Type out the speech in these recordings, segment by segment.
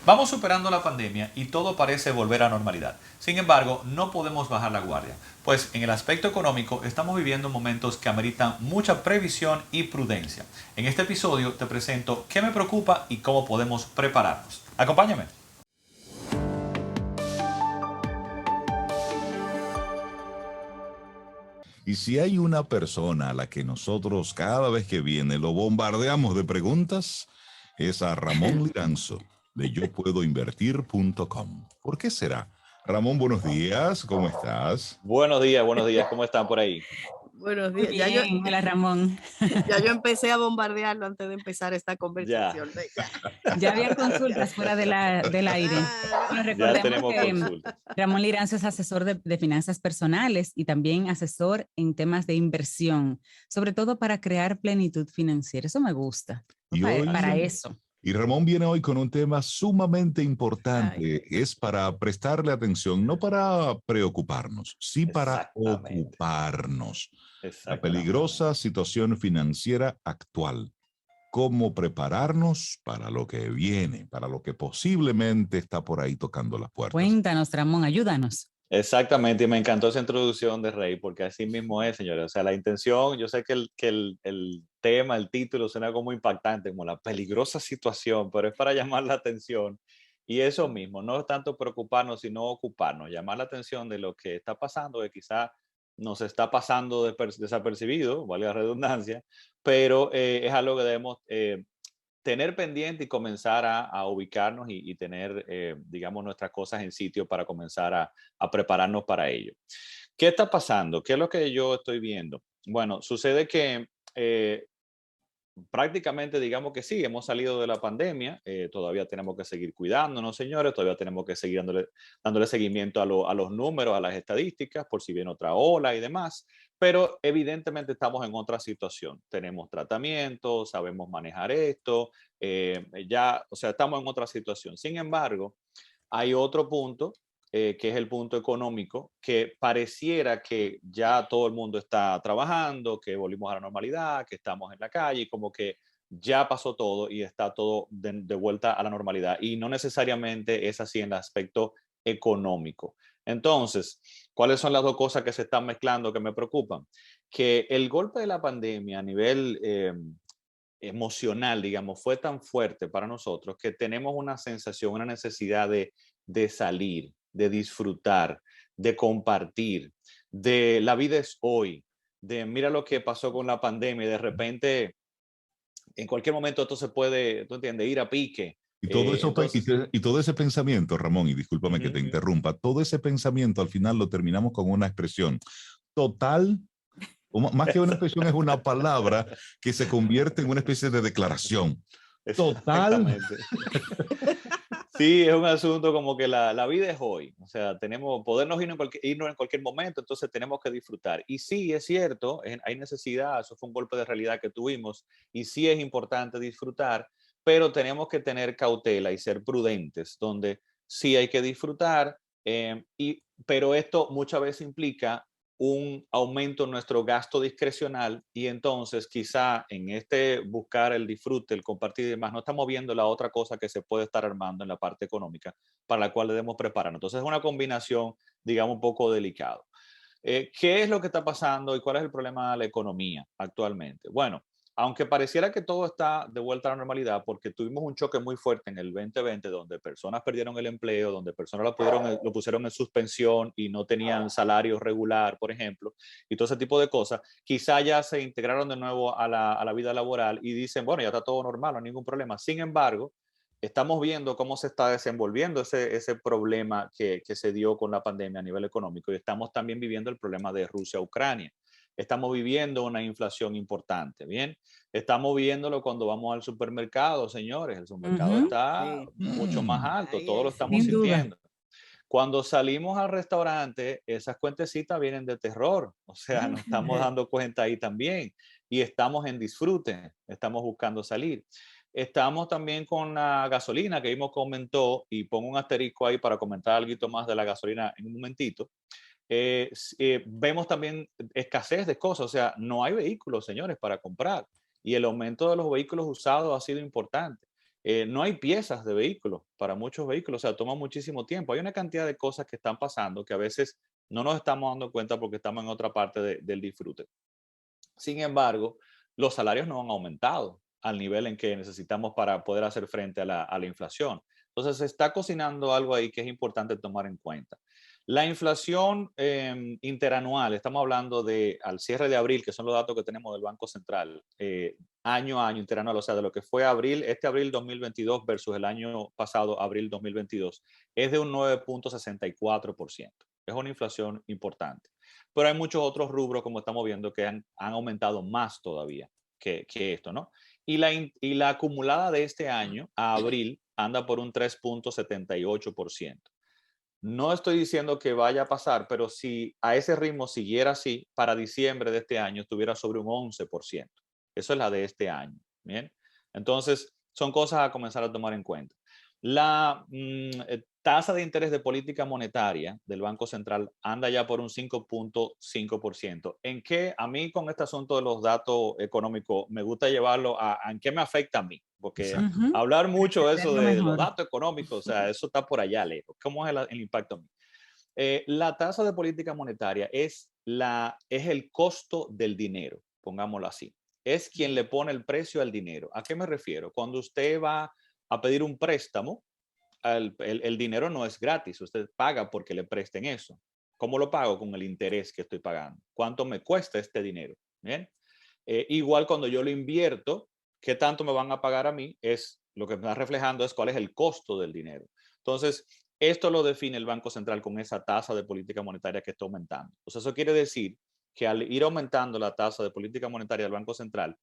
Vamos superando la pandemia y todo parece volver a normalidad. Sin embargo, no podemos bajar la guardia, pues en el aspecto económico estamos viviendo momentos que ameritan mucha previsión y prudencia. En este episodio te presento qué me preocupa y cómo podemos prepararnos. Acompáñame. Y si hay una persona a la que nosotros cada vez que viene lo bombardeamos de preguntas, es a Ramón Liranzo, de yopuedoinvertir.com. ¿Por qué será? Ramón, buenos días, ¿cómo estás? Buenos días, ¿cómo están por ahí? Buenos Muy días. bien, hola Ramón. Ya yo empecé a bombardearlo antes de empezar esta Ya, conversación. Ya. Ya habían consultas fuera del aire. Bueno, ya recordemos tenemos que consultas. Ramón Liranzo es asesor de finanzas personales y también asesor en temas de inversión, sobre todo para crear plenitud financiera. Eso me gusta. Y Para hoy, eso. y Ramón viene hoy con un tema sumamente Ay, importante. Es para prestarle atención, no para preocuparnos, sí para Exactamente, ocuparnos. La exactamente. peligrosa situación financiera actual. Cómo prepararnos para lo que viene, para lo que posiblemente está por ahí tocando las puertas. Cuéntanos, Ramón, ayúdanos. Exactamente, y me encantó esa introducción de Rey, porque así mismo es, señores. O sea, la intención, yo sé que el tema, el título suena como impactante, como la peligrosa situación, pero es para llamar la atención. Y eso mismo, no es tanto preocuparnos, sino ocuparnos, llamar la atención de lo que está pasando, que quizá nos está pasando desapercibido, vale la redundancia, pero es algo que debemos tener pendiente y comenzar a ubicarnos y tener, digamos, nuestras cosas en sitio para comenzar a prepararnos para ello. ¿Qué está pasando? ¿Qué es lo que yo estoy viendo? Bueno, sucede que prácticamente digamos que sí, hemos salido de la pandemia, todavía tenemos que seguir cuidándonos, señores, todavía tenemos que seguir dándole seguimiento a los números, a las estadísticas, por si viene otra ola y demás, pero evidentemente estamos en otra situación. Tenemos tratamiento, sabemos manejar esto, ya, o sea, estamos en otra situación. Sin embargo, hay otro punto, que es el punto económico, que pareciera que ya todo el mundo está trabajando, que volvimos a la normalidad, que estamos en la calle, y como que ya pasó todo y está todo de vuelta a la normalidad. Y no necesariamente es así en el aspecto económico. Entonces, ¿cuáles son las dos cosas que se están mezclando que me preocupan? Que el golpe de la pandemia a nivel emocional, digamos, fue tan fuerte para nosotros que tenemos una sensación, una necesidad de salir, de disfrutar, de compartir, de la vida es hoy, de mira lo que pasó con la pandemia y de repente en cualquier momento esto se puede, tú entiendes, ir a pique. Y todo eso, Entonces, y todo ese pensamiento, Ramón, y discúlpame que te ujú, interrumpa, todo ese pensamiento al final lo terminamos con una expresión total, o más que una expresión, es una palabra que se convierte en una especie de declaración. Total. exactamente. Sí, es un asunto como que la vida es hoy, o sea, tenemos, podernos irnos en cualquier momento, entonces tenemos que disfrutar. Y sí, es cierto, hay necesidad, eso fue un golpe de realidad que tuvimos, y sí es importante disfrutar, pero tenemos que tener cautela y ser prudentes, donde sí hay que disfrutar, pero esto muchas veces implica un aumento en nuestro gasto discrecional y entonces quizá en este buscar el disfrute, el compartir y demás, no estamos viendo la otra cosa que se puede estar armando en la parte económica para la cual debemos prepararnos. Entonces es una combinación, digamos, un poco delicado. ¿Qué es lo que está pasando y cuál es el problema de la economía actualmente? Bueno, aunque pareciera que todo está de vuelta a la normalidad, porque tuvimos un choque muy fuerte en el 2020, donde personas perdieron el empleo, donde personas lo pusieron en suspensión y no tenían salario regular, por ejemplo, y todo ese tipo de cosas, quizá ya se integraron de nuevo a la vida laboral y dicen, bueno, ya está todo normal, no hay ningún problema. Sin embargo, estamos viendo cómo se está desenvolviendo ese problema que se dio con la pandemia a nivel económico y estamos también viviendo el problema de Rusia-Ucrania. Estamos viviendo una inflación importante, ¿bien? Estamos viéndolo cuando vamos al supermercado, señores. El supermercado Ujú, está sí, mucho más alto, ahí, todos lo ahí estamos sin sí. duda. sintiendo. Cuando salimos al restaurante, esas cuentecitas vienen de terror, o sea, nos estamos dando cuenta ahí también y estamos en disfrute, estamos buscando salir. Estamos también con la gasolina que vimos que aumentó y pongo un asterisco ahí para comentar algo más de la gasolina en un momentito. Vemos también escasez de cosas, o sea, no hay vehículos, señores, para comprar y el aumento de los vehículos usados ha sido importante. no hay piezas de vehículos para muchos vehículos, o sea, toma muchísimo tiempo. Hay una cantidad de cosas que están pasando que a veces no nos estamos dando cuenta porque estamos en otra parte del disfrute. Sin embargo, los salarios no han aumentado al nivel en que necesitamos para poder hacer frente a la inflación. Entonces, se está cocinando algo ahí que es importante tomar en cuenta. La inflación interanual, estamos hablando de al cierre de abril, que son los datos que tenemos del Banco Central, año a año interanual, o sea, de lo que fue abril, este abril 2022 versus el año pasado, abril 2022, es de un 9.64%. Es una inflación importante. Pero hay muchos otros rubros, como estamos viendo, que han aumentado más todavía que esto, ¿no? Y la acumulada de este año a abril anda por un 3.78%. No estoy diciendo que vaya a pasar, pero si a ese ritmo siguiera así, para diciembre de este año estuviera sobre un 11%. Eso es la de este año. Bien. Entonces, son cosas a comenzar a tomar en cuenta. La tasa de interés de política monetaria del Banco Central anda ya por un 5.5%. ¿En qué? A mí con este asunto de los datos económicos me gusta llevarlo a en qué me afecta a mí, porque Exacto. hablar mucho de eso Entenderlo de los mejor. datos económicos, o sea, eso está por allá lejos. ¿Cómo es el impacto a mí? La tasa de política monetaria es el costo del dinero, pongámoslo así. Es quien le pone el precio al dinero. ¿A qué me refiero? Cuando usted va a pedir un préstamo, el dinero no es gratis, usted paga porque le presten eso. ¿Cómo lo pago? Con el interés que estoy pagando. ¿Cuánto me cuesta este dinero? ¿Bien? Igual cuando yo lo invierto, ¿qué tanto me van a pagar a mí? Es lo que me está reflejando es cuál es el costo del dinero. Entonces, esto lo define el Banco Central con esa tasa de política monetaria que está aumentando. O sea, eso quiere decir que al ir aumentando la tasa de política monetaria del Banco Central,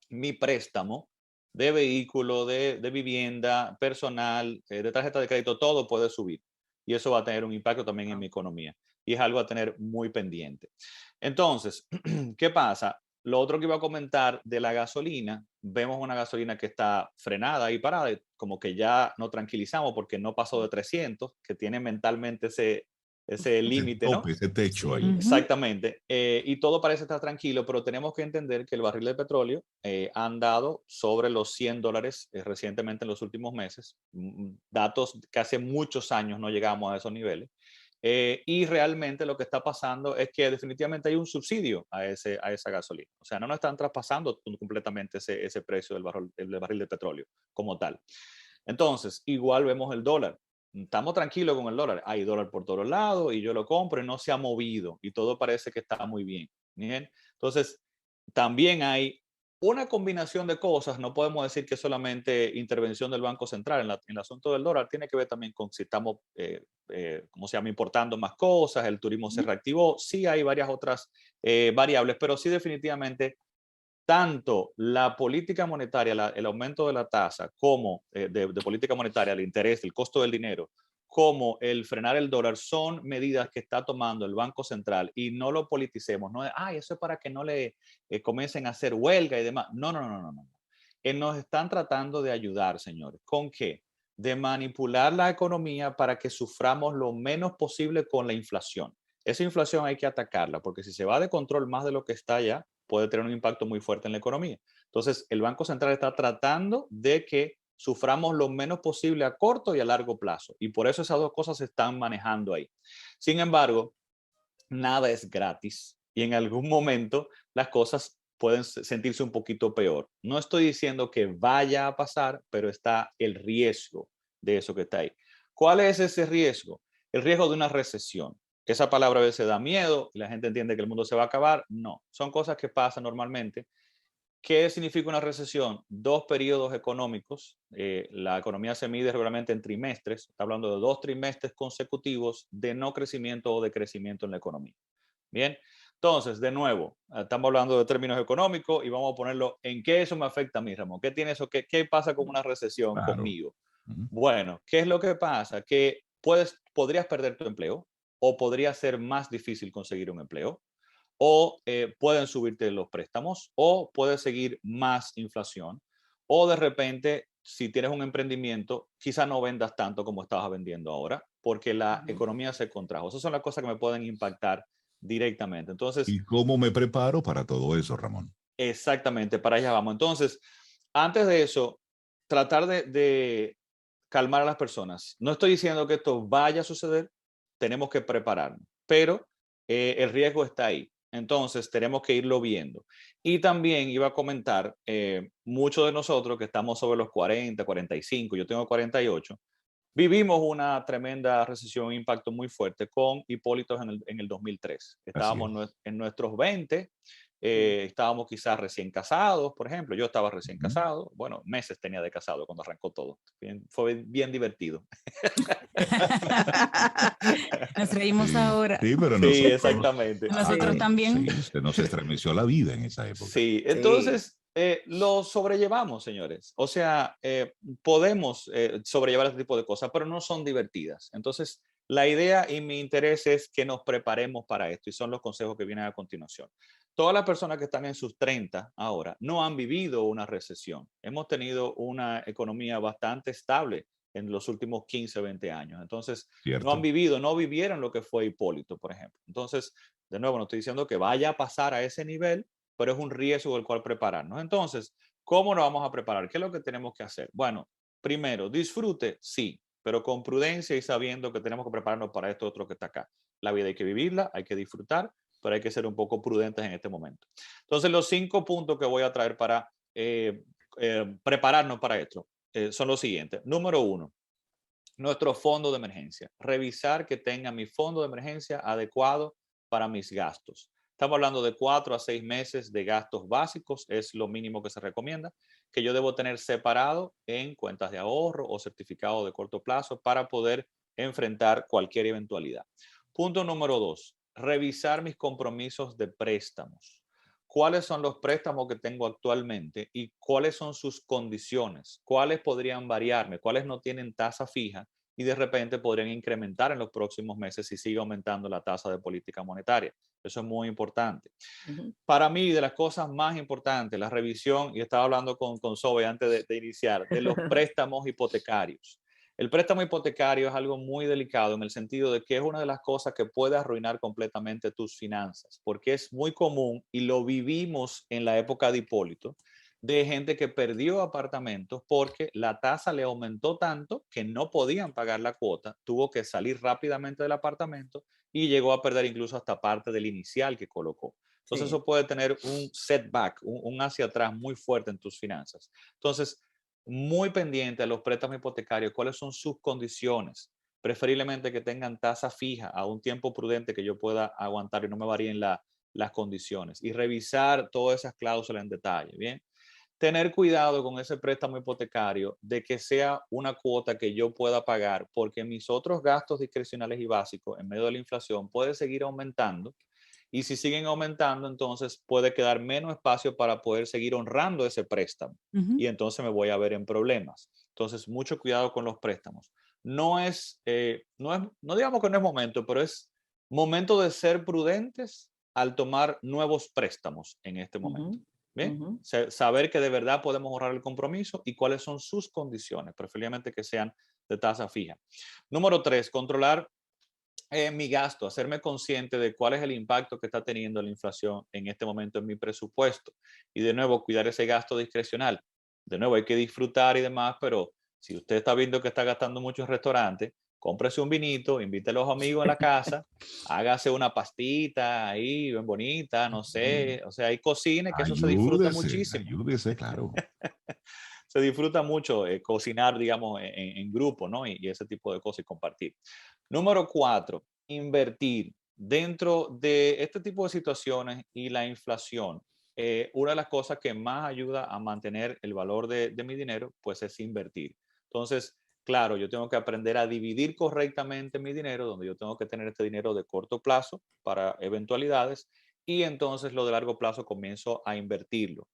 mi préstamo de vehículo, de vivienda, personal, de tarjeta de crédito, todo puede subir. Y eso va a tener un impacto también en mi economía. Y es algo a tener muy pendiente. Entonces, ¿qué pasa? Lo otro que iba a comentar de la gasolina, vemos una gasolina que está frenada y parada, como que ya nos tranquilizamos porque no pasó de 300, que tiene mentalmente ese límite, ¿no? Ese techo ahí. Ujú. Exactamente. Y todo parece estar tranquilo, pero tenemos que entender que el barril de petróleo ha andado sobre los $100 recientemente en los últimos meses. Datos que hace muchos años no llegamos a esos niveles. Y realmente lo que está pasando es que definitivamente hay un subsidio a esa gasolina. O sea, no nos están traspasando completamente ese precio del barril de petróleo como tal. Entonces, igual vemos el dólar. Estamos tranquilos con el dólar. Hay dólar por todos lados y yo lo compro y no se ha movido y todo parece que está muy bien. Bien. Entonces, también hay una combinación de cosas. No podemos decir que solamente intervención del Banco Central en el asunto del dólar. Tiene que ver también con si estamos, ¿cómo se llama?, importando más cosas, el turismo se reactivó. Sí hay varias otras variables, pero sí definitivamente tanto la política monetaria, el aumento de la tasa, como de política monetaria, el interés, el costo del dinero, como el frenar el dólar, son medidas que está tomando el Banco Central y no lo politicemos. No es, eso es para que no le comiencen a hacer huelga y demás. No, no, no, no, no. Nos están tratando de ayudar, señores. ¿Con qué? De manipular la economía para que suframos lo menos posible con la inflación. Esa inflación hay que atacarla, porque si se va de control más de lo que está ya, puede tener un impacto muy fuerte en la economía. Entonces, el Banco Central está tratando de que suframos lo menos posible a corto y a largo plazo. Y por eso esas dos cosas se están manejando ahí. Sin embargo, nada es gratis y en algún momento las cosas pueden sentirse un poquito peor. No estoy diciendo que vaya a pasar, pero está el riesgo de eso que está ahí. ¿Cuál es ese riesgo? El riesgo de una recesión. Esa palabra a veces da miedo y la gente entiende que el mundo se va a acabar. No, son cosas que pasan normalmente. ¿Qué significa una recesión? Dos periodos económicos. La economía se mide regularmente en trimestres. Está hablando de 2 trimestres consecutivos de no crecimiento o de crecimiento en la economía. Bien, entonces, de nuevo, estamos hablando de términos económicos y vamos a ponerlo en qué eso me afecta a mí, Ramón. ¿Qué tiene eso? ¿Qué pasa con una recesión Claro. conmigo? Bueno, ¿qué es lo que pasa? Que podrías perder tu empleo o podría ser más difícil conseguir un empleo o pueden subirte los préstamos, o puede seguir más inflación, o de repente, si tienes un emprendimiento, quizá no vendas tanto como estabas vendiendo ahora, porque la economía se contrajo. Esas son las cosas que me pueden impactar directamente. Entonces, ¿Y cómo me preparo para todo eso, Ramón? exactamente, para allá vamos. Entonces, antes de eso, tratar de calmar a las personas. No estoy diciendo que esto vaya a suceder, tenemos que prepararnos, pero el riesgo está ahí. Entonces, tenemos que irlo viendo. Y también iba a comentar, muchos de nosotros que estamos sobre los 40, 45, yo tengo 48, vivimos una tremenda recesión, un impacto muy fuerte con Hipólitos en el 2003. Así Estábamos es. en nuestros 20, estábamos quizás recién casados, por ejemplo. Yo estaba recién Ujú. casado, bueno, meses tenía de casado cuando arrancó todo. Fue bien divertido. Nos reímos ahora. Sí, pero Sí, nosotros, exactamente. Nosotros Sí, también. sí, se nos estremeció la vida en esa época. Sí, sí. entonces lo sobrellevamos, señores. O sea, podemos sobrellevar este tipo de cosas, pero no son divertidas. Entonces, la idea y mi interés es que nos preparemos para esto y son los consejos que vienen a continuación. Todas las personas que están en sus 30 ahora no han vivido una recesión. Hemos tenido una economía bastante estable en los últimos 15, 20 años. Entonces, no han ¿Cierto? vivido, no vivieron lo que fue Hipólito, por ejemplo. Entonces, de nuevo, no estoy diciendo que vaya a pasar a ese nivel, pero es un riesgo del cual prepararnos. Entonces, ¿cómo nos vamos a preparar? ¿Qué es lo que tenemos que hacer? Bueno, primero, disfrute, sí, pero con prudencia y sabiendo que tenemos que prepararnos para esto otro que está acá. La vida hay que vivirla, hay que disfrutar, pero hay que ser un poco prudentes en este momento. Entonces, los 5 puntos que voy a traer para prepararnos para esto son los siguientes. Número 1, nuestro fondo de emergencia. Revisar que tenga mi fondo de emergencia adecuado para mis gastos. Estamos hablando de 4 a 6 meses de gastos básicos, es lo mínimo que se recomienda, que yo debo tener separado en cuentas de ahorro o certificado de corto plazo para poder enfrentar cualquier eventualidad. Punto número 2, revisar mis compromisos de préstamos. ¿Cuáles son los préstamos que tengo actualmente y cuáles son sus condiciones? ¿Cuáles podrían variarme? ¿Cuáles no tienen tasa fija y de repente podrían incrementar en los próximos meses si sigue aumentando la tasa de política monetaria? Eso es muy importante. Ujú. Para mí, de las cosas más importantes, la revisión, y estaba hablando con Sobe antes de iniciar, de los préstamos hipotecarios. El préstamo hipotecario es algo muy delicado en el sentido de que es una de las cosas que puede arruinar completamente tus finanzas, porque es muy común y lo vivimos en la época de Hipólito, de gente que perdió apartamentos porque la tasa le aumentó tanto que no podían pagar la cuota, tuvo que salir rápidamente del apartamento y llegó a perder incluso hasta parte del inicial que colocó. Entonces Sí. eso puede tener un setback, un hacia atrás muy fuerte en tus finanzas. Entonces, muy pendiente a los préstamos hipotecarios, cuáles son sus condiciones. Preferiblemente que tengan tasa fija a un tiempo prudente que yo pueda aguantar y no me varíen las condiciones. Y revisar todas esas cláusulas en detalle, ¿bien? Tener cuidado con ese préstamo hipotecario de que sea una cuota que yo pueda pagar, porque mis otros gastos discrecionales y básicos en medio de la inflación puede seguir aumentando y si siguen aumentando, entonces puede quedar menos espacio para poder seguir honrando ese préstamo Ujú. y entonces me voy a ver en problemas. Entonces, mucho cuidado con los préstamos. No digamos que no es momento, pero es momento de ser prudentes al tomar nuevos préstamos en este momento. Ujú, Bien, ujú. saber que de verdad podemos ahorrar el compromiso y cuáles son sus condiciones, preferiblemente que sean de tasa fija. Número 3, controlar mi gasto, hacerme consciente de cuál es el impacto que está teniendo la inflación en este momento en mi presupuesto. Y de nuevo, cuidar ese gasto discrecional. De nuevo, hay que disfrutar y demás, pero si usted está viendo que está gastando mucho en restaurantes, cómprese un vinito, invite a los amigos a la casa, hágase una pastita ahí, bien bonita, no sé. O sea, hay cocina que eso se disfruta Ayúdese, muchísimo. ayúdese, claro. Se disfruta mucho cocinar, digamos, en grupo, ¿no? Y ese tipo de cosas y compartir. Número 4, invertir. Dentro de este tipo de situaciones y la inflación, una de las cosas que más ayuda a mantener el valor de mi dinero, pues es invertir. Entonces, claro, yo tengo que aprender a dividir correctamente mi dinero, donde yo tengo que tener este dinero de corto plazo para eventualidades y entonces lo de largo plazo comienzo a invertirlo.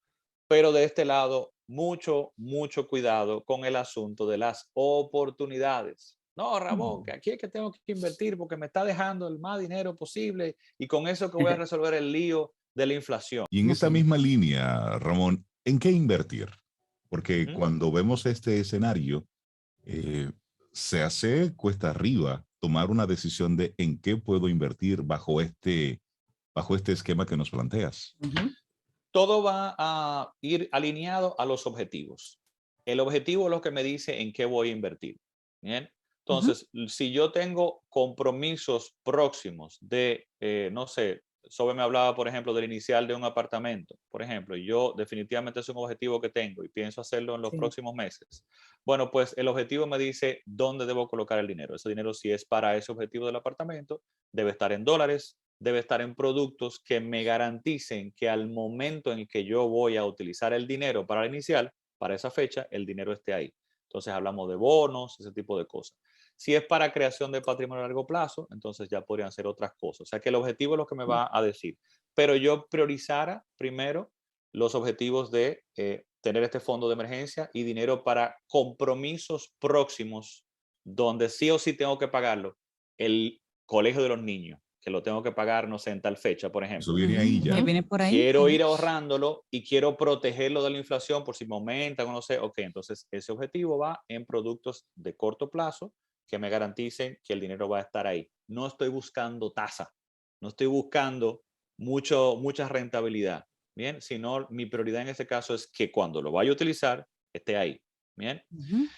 Pero de este lado, mucho, mucho cuidado con el asunto de las oportunidades. No, Ramón, que Mm. aquí es que tengo que invertir porque me está dejando el más dinero posible y con eso que voy a resolver el lío de la inflación. Y en esa Ok. misma línea, Ramón, ¿en qué invertir? Porque Ujú. cuando vemos este escenario, eh, se hace cuesta arriba tomar una decisión de en qué puedo invertir bajo este esquema que nos planteas. Ujú. Todo va a ir alineado a los objetivos. el objetivo es lo que me dice en qué voy a invertir. Bien. Entonces, si yo tengo compromisos próximos de, no sé, Sobe me hablaba, por ejemplo, del inicial de un apartamento, por ejemplo, y yo definitivamente es un objetivo que tengo y pienso hacerlo en los Sí. próximos meses. Bueno, pues el objetivo me dice dónde debo colocar el dinero. Ese dinero, si es para ese objetivo del apartamento, debe estar en dólares, debe estar en productos que me garanticen que al momento en que yo voy a utilizar el dinero para el inicial, para esa fecha, el dinero esté ahí. Entonces hablamos de bonos, ese tipo de cosas. Si es para creación de patrimonio a largo plazo, entonces ya podrían ser otras cosas. O sea que el objetivo es lo que me va a decir. Pero yo priorizara primero los objetivos de tener este fondo de emergencia y dinero para compromisos próximos donde sí o sí tengo que pagarlo. El colegio de los niños, que lo tengo que pagar, no sé, en tal fecha, por ejemplo. Eso viene ahí ya. Que viene por ahí. Quiero ir ahorrándolo y quiero protegerlo de la inflación por si me aumenta o no sé. Ok, entonces ese objetivo va en productos de corto plazo que me garanticen que el dinero va a estar ahí. No estoy buscando tasa, no estoy buscando mucha rentabilidad, ¿bien? Sino mi prioridad en este caso es que cuando lo vaya a utilizar, esté ahí, ¿bien?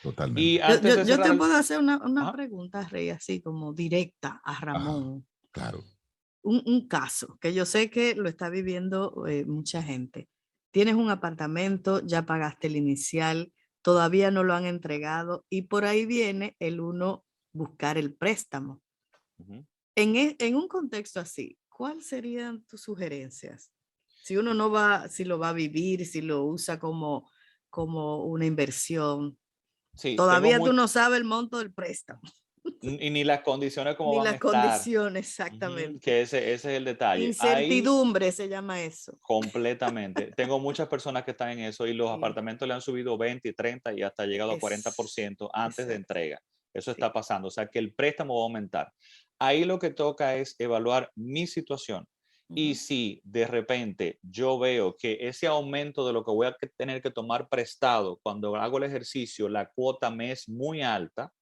Totalmente. Y antes de Yo cerrar te puedo hacer una Ajá. pregunta, Rey, así como directa a Ramón. Claro. Un caso que yo sé que lo está viviendo mucha gente. Tienes un apartamento, ya pagaste el inicial, todavía no lo han entregado y por ahí viene el uno buscar el préstamo. Ujú. En un contexto así, ¿cuáles serían tus sugerencias? Si uno no va, si lo va a vivir, si lo usa como una inversión, Sí, todavía tú no sabes el monto del préstamo, y ni las condiciones cómo ni van a las estar. condiciones Ujú, exactamente. que ese es el detalle. Ahí Incertidumbre se llama eso. completamente. Tengo muchas personas que están en eso y los Sí. apartamentos le han subido 20, 30 y hasta llegado a 40% antes de Exacto. entrega. Eso Sí. está pasando. O sea que el préstamo va a aumentar. Ahí lo que toca es evaluar mi situación. Y Ujú. si de repente yo veo que ese aumento de lo que voy a tener que tomar prestado cuando hago el ejercicio, la cuota me es muy alta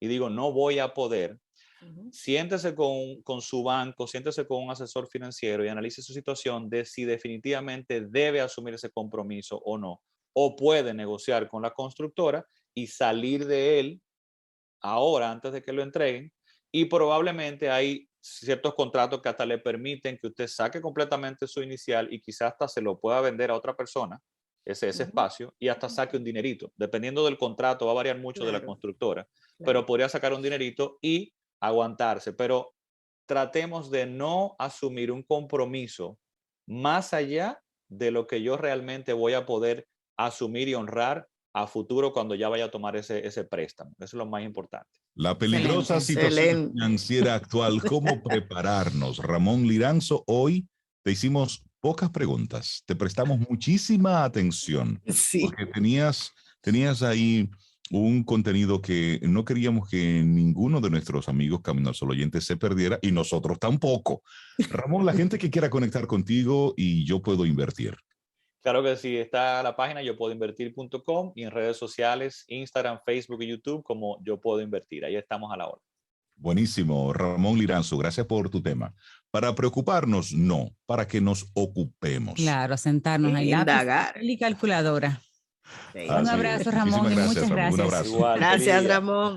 y digo, no voy a poder, Ujú. siéntese con su banco, siéntese con un asesor financiero y analice su situación de si definitivamente debe asumir ese compromiso o no, o puede negociar con la constructora y salir de él ahora antes de que lo entreguen. Y probablemente hay ciertos contratos que hasta le permiten que usted saque completamente su inicial y quizás hasta se lo pueda vender a otra persona, ese Ujú. espacio, y hasta saque un dinerito. Dependiendo del contrato, va a variar mucho de la Claro, constructora, pero claro. podría sacar un dinerito y aguantarse. Pero tratemos de no asumir un compromiso más allá de lo que yo realmente voy a poder asumir y honrar a futuro cuando ya vaya a tomar ese préstamo. Eso es lo más importante. La peligrosa Excelente. situación Excelente. financiera actual, ¿cómo prepararnos? Ramón Liranzo, hoy te hicimos pocas preguntas, te prestamos muchísima atención, Sí. porque tenías ahí un contenido que no queríamos que ninguno de nuestros amigos Camino al Sol oyentes se perdiera y nosotros tampoco. Ramón, la gente que quiera conectar contigo y Yo Puedo Invertir. Claro que sí, está la página yo puedo invertir.com y en redes sociales, Instagram, Facebook y YouTube como Yo Puedo Invertir. Ahí estamos a la hora. Buenísimo, Ramón Liranzo, gracias por tu tema. Para preocuparnos, no, para que nos ocupemos. Claro, sentarnos al lápiz Indagar. y calculadora. Sí. Un Así abrazo, es. Ramón, Muchísimas y gracias, muchas Ramón. Un gracias. abrazo. Igual, feliz Gracias, día. Ramón.